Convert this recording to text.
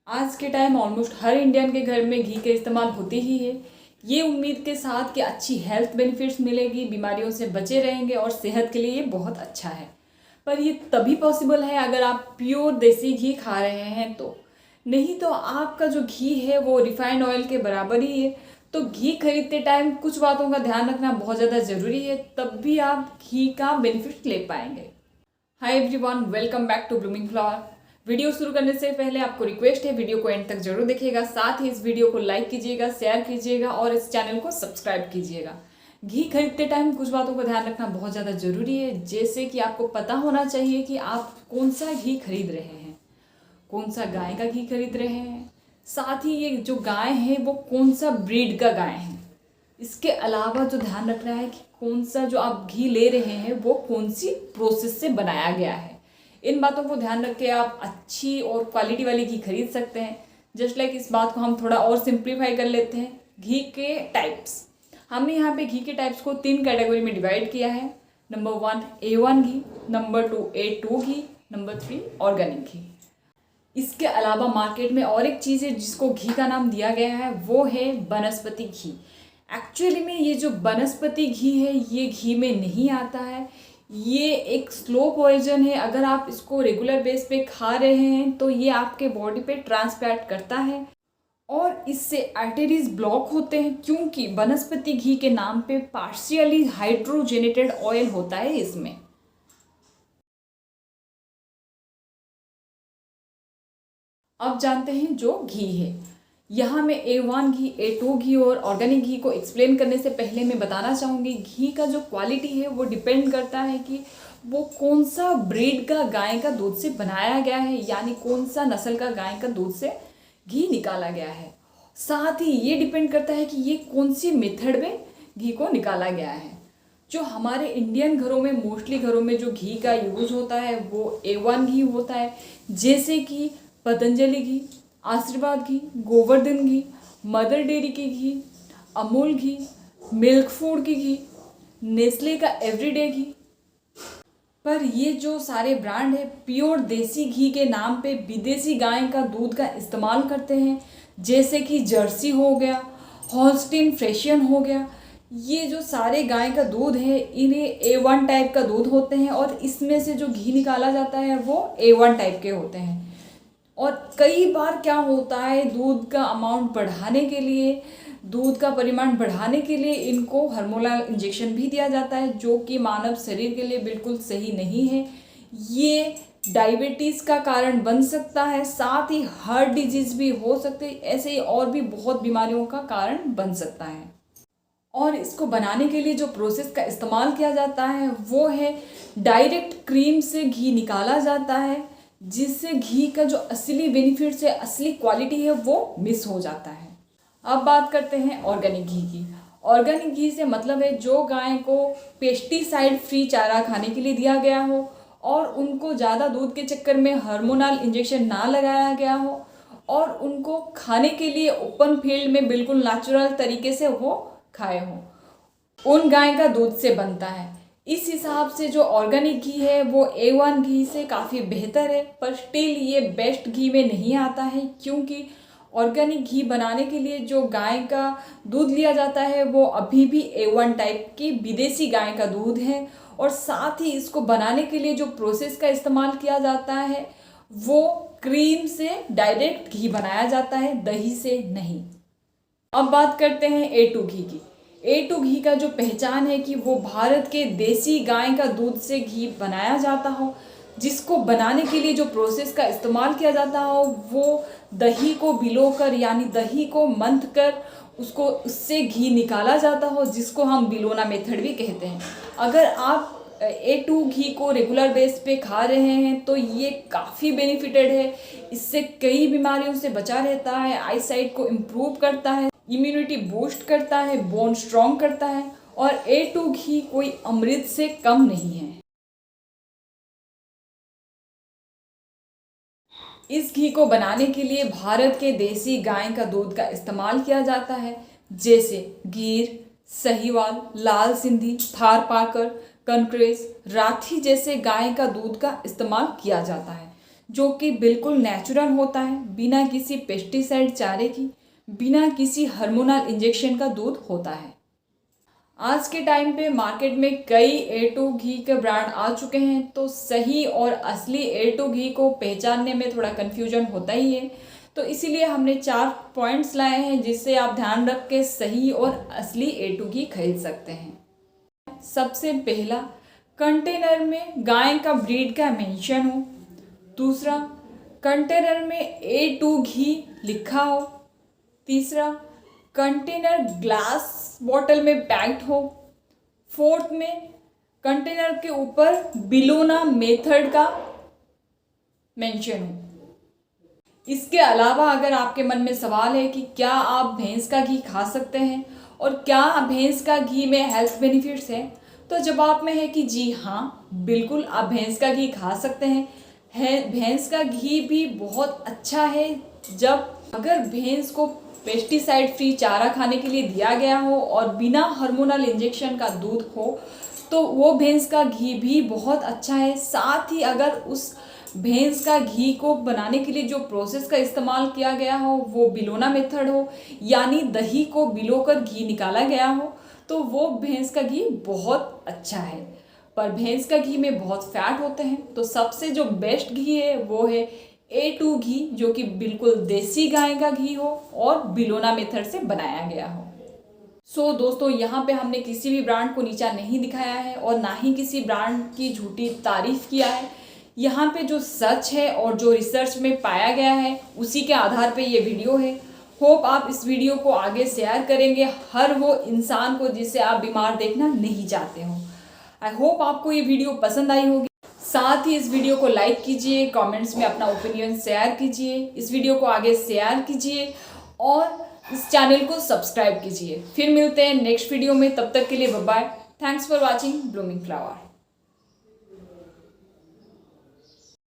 आज के time almost हर Indian के घर में घी का इस्तेमाल होती ही है। ये उम्मीद के साथ कि अच्छी हेल्थ बेनिफिट्स मिलेगी, बीमारियों से बचे रहेंगे और सेहत के लिए ये बहुत अच्छा है। पर ये तभी पॉसिबल है अगर आप प्योर देसी घी खा रहे हैं तो, नहीं तो आपका जो घी है वो रिफाइंड ऑयल के बराबर ही है। तो घी खरीदते टाइम कुछ बातों का ध्यान रखना बहुत ज़्यादा ज़रूरी है, तब भी आप घी का बेनिफिट ले पाएंगे। Hi everyone, welcome back to Blooming Flower. Video शुरू करने से पहले आपको रिक्वेस्ट है, वीडियो को एंड तक जरूर देखिएगा, साथ ही इस वीडियो को लाइक कीजिएगा, शेयर कीजिएगा और इस चैनल को सब्सक्राइब कीजिएगा। घी खरीदते टाइम कुछ बातों का ध्यान रखना बहुत ज़्यादा ज़रूरी है, जैसे कि आपको पता होना चाहिए कि आप कौन सा घी खरीद रहे हैं, कौन सा गाय का घी खरीद रहे हैं, साथ ही ये जो गाय है वो कौन सा ब्रीड का गाय है। इसके अलावा जो ध्यान रखना है कि कौन सा जो आप घी ले रहे हैं वो कौन सी प्रोसेस से बनाया गया है। इन बातों को ध्यान रख के आप अच्छी और क्वालिटी वाली घी खरीद सकते हैं। जस्ट लाइक इस बात को हम थोड़ा और सिंप्लीफाई कर लेते हैं। घी के टाइप्स, हमने यहाँ पे घी के टाइप्स को 3 कैटेगरी में डिवाइड किया है। नंबर 1 A1 घी, नंबर 2 A2 घी, नंबर 3 ऑर्गेनिक घी। इसके अलावा मार्केट में और एक चीज़ है जिसको घी का नाम दिया गया है, वो है वनस्पति घी। एक्चुअली में ये जो वनस्पति घी है ये घी में नहीं आता है, ये एक स्लो पॉइजन है। अगर आप इसको रेगुलर बेस पे खा रहे हैं तो ये आपके बॉडी पे ट्रांसपैट करता है और इससे आर्टरीज ब्लॉक होते हैं, क्योंकि वनस्पति घी के नाम पे पार्शियली हाइड्रोजनेटेड ऑयल होता है इसमें। अब जानते हैं जो घी है। यहाँ मैं A1 घी, A2 घी और ऑर्गेनिक घी को एक्सप्लेन करने से पहले मैं बताना चाहूँगी, घी का जो क्वालिटी है वो डिपेंड करता है कि वो कौन सा ब्रीड का गाय का दूध से बनाया गया है, यानी कौन सा नस्ल का गाय का दूध से घी निकाला गया है। साथ ही ये डिपेंड करता है कि ये कौन सी मेथड में घी को निकाला गया है। जो हमारे इंडियन घरों में मोस्टली घरों में जो घी का यूज़ होता है वो A1 घी होता है, जैसे कि पतंजलि घी, आशीर्वाद घी, गोवर्धन घी, मदर डेयरी की घी, अमूल घी, मिल्क फूड की घी, नेस्ले का एवरीडे घी। पर ये जो सारे ब्रांड है प्योर देसी घी के नाम पे विदेशी गाय का दूध का इस्तेमाल करते हैं, जैसे कि जर्सी हो गया, हॉल्स्टीन फ्रेशियन हो गया। ये जो सारे गाय का दूध है इन्हें A1 टाइप का दूध होते हैं और इसमें से जो घी निकाला जाता है वो A1 टाइप के होते हैं। और कई बार क्या होता है, दूध का अमाउंट बढ़ाने के लिए, दूध का परिमाण बढ़ाने के लिए इनको हार्मोनल इंजेक्शन भी दिया जाता है, जो कि मानव शरीर के लिए बिल्कुल सही नहीं है। ये डायबिटीज़ का कारण बन सकता है, साथ ही हार्ट डिजीज़ भी हो सकते हैं, ऐसे ही और भी बहुत बीमारियों का कारण बन सकता है। और इसको बनाने के लिए जो प्रोसेस का इस्तेमाल किया जाता है वो है डायरेक्ट क्रीम से घी निकाला जाता है, जिससे घी का जो असली बेनिफिट्स है, असली क्वालिटी है वो मिस हो जाता है। अब बात करते हैं ऑर्गेनिक घी की। ऑर्गेनिक घी से मतलब है जो गाय को पेस्टिसाइड फ्री चारा खाने के लिए दिया गया हो और उनको ज़्यादा दूध के चक्कर में हार्मोनल इंजेक्शन ना लगाया गया हो और उनको खाने के लिए ओपन फील्ड में बिल्कुल नेचुरल तरीके से वो खाए हो, उन गाय का दूध से बनता है। इस हिसाब से जो ऑर्गेनिक घी है वो A1 घी से काफ़ी बेहतर है, पर स्टिल ये बेस्ट घी में नहीं आता है, क्योंकि ऑर्गेनिक घी बनाने के लिए जो गाय का दूध लिया जाता है वो अभी भी A1 टाइप की विदेशी गाय का दूध है। और साथ ही इसको बनाने के लिए जो प्रोसेस का इस्तेमाल किया जाता है वो क्रीम से डायरेक्ट घी बनाया जाता है, दही से नहीं। अब बात करते हैं A2 घी की। A2 घी का जो पहचान है कि वो भारत के देसी गाय का दूध से घी बनाया जाता हो, जिसको बनाने के लिए जो प्रोसेस का इस्तेमाल किया जाता हो वो दही को भिगोकर, यानी दही को मंथ कर उसको उससे घी निकाला जाता हो, जिसको हम बिलोना मेथड भी कहते हैं। अगर आप A2 घी को रेगुलर बेस पे खा रहे हैं तो ये काफ़ी बेनिफिटेड है, इससे कई बीमारियों से बचा रहता है, आई साइट को इम्प्रूव करता है, इम्यूनिटी बूस्ट करता है, बोन स्ट्रॉन्ग करता है। और A2 घी कोई अमृत से कम नहीं है। इस घी को बनाने के लिए भारत के देसी गाय का दूध का इस्तेमाल किया जाता है, जैसे गीर, सहीवाल, लाल सिंधी, थारपारकर, कनक्रेज, राठी जैसे गाय का दूध का इस्तेमाल किया जाता है, जो कि बिल्कुल नेचुरल होता है, बिना किसी पेस्टिसाइड चारे की, बिना किसी हार्मोनल इंजेक्शन का दूध होता है। आज के टाइम पे मार्केट में कई A2 घी के ब्रांड आ चुके हैं, तो सही और असली A2 घी को पहचानने में थोड़ा कन्फ्यूजन होता ही है। तो इसीलिए हमने 4 पॉइंट्स लाए हैं जिससे आप ध्यान रख के सही और असली A2 घी खरीद सकते हैं। सबसे पहला, कंटेनर में गाय का ब्रीड का मेंशन हो। दूसरा, कंटेनर में A2 घी लिखा हो। तीसरा, कंटेनर ग्लास बॉटल में पैक्ड हो। फोर्थ में, कंटेनर के ऊपर बिलोना मेथड का मेंशन हो। इसके अलावा अगर आपके मन में सवाल है कि क्या आप भैंस का घी खा सकते हैं और क्या भैंस का घी में हेल्थ बेनिफिट्स हैं, तो जवाब में है कि जी हाँ, बिल्कुल आप भैंस का घी खा सकते हैं। भैंस का घी भी बहुत अच्छा है। जब अगर भैंस को पेस्टिसाइड फ्री चारा खाने के लिए दिया गया हो और बिना हार्मोनल इंजेक्शन का दूध हो, तो वो भैंस का घी भी बहुत अच्छा है। साथ ही अगर उस भैंस का घी को बनाने के लिए जो प्रोसेस का इस्तेमाल किया गया हो वो बिलोना मेथड हो, यानी दही को बिलोकर घी निकाला गया हो, तो वो भैंस का घी बहुत अच्छा है। पर भैंस का घी में बहुत फैट होते हैं, तो सबसे जो बेस्ट घी है वो है A2 घी, जो कि बिल्कुल देसी गाय का घी हो और बिलोना मेथड से बनाया गया हो। दोस्तों, यहाँ पे हमने किसी भी ब्रांड को नीचा नहीं दिखाया है और ना ही किसी ब्रांड की झूठी तारीफ किया है। यहाँ पे जो सच है और जो रिसर्च में पाया गया है उसी के आधार पे ये वीडियो है। होप आप इस वीडियो को आगे शेयर करेंगे हर वो इंसान को जिसे आप बीमार देखना नहीं चाहते हो। आई होप आपको ये वीडियो पसंद आई होगी। साथ ही इस वीडियो को लाइक कीजिए, कमेंट्स में अपना ओपिनियन शेयर कीजिए, इस वीडियो को आगे शेयर कीजिए और इस चैनल को सब्सक्राइब कीजिए। फिर मिलते हैं नेक्स्ट वीडियो में, तब तक के लिए bye bye. Thanks for watching Blooming flower.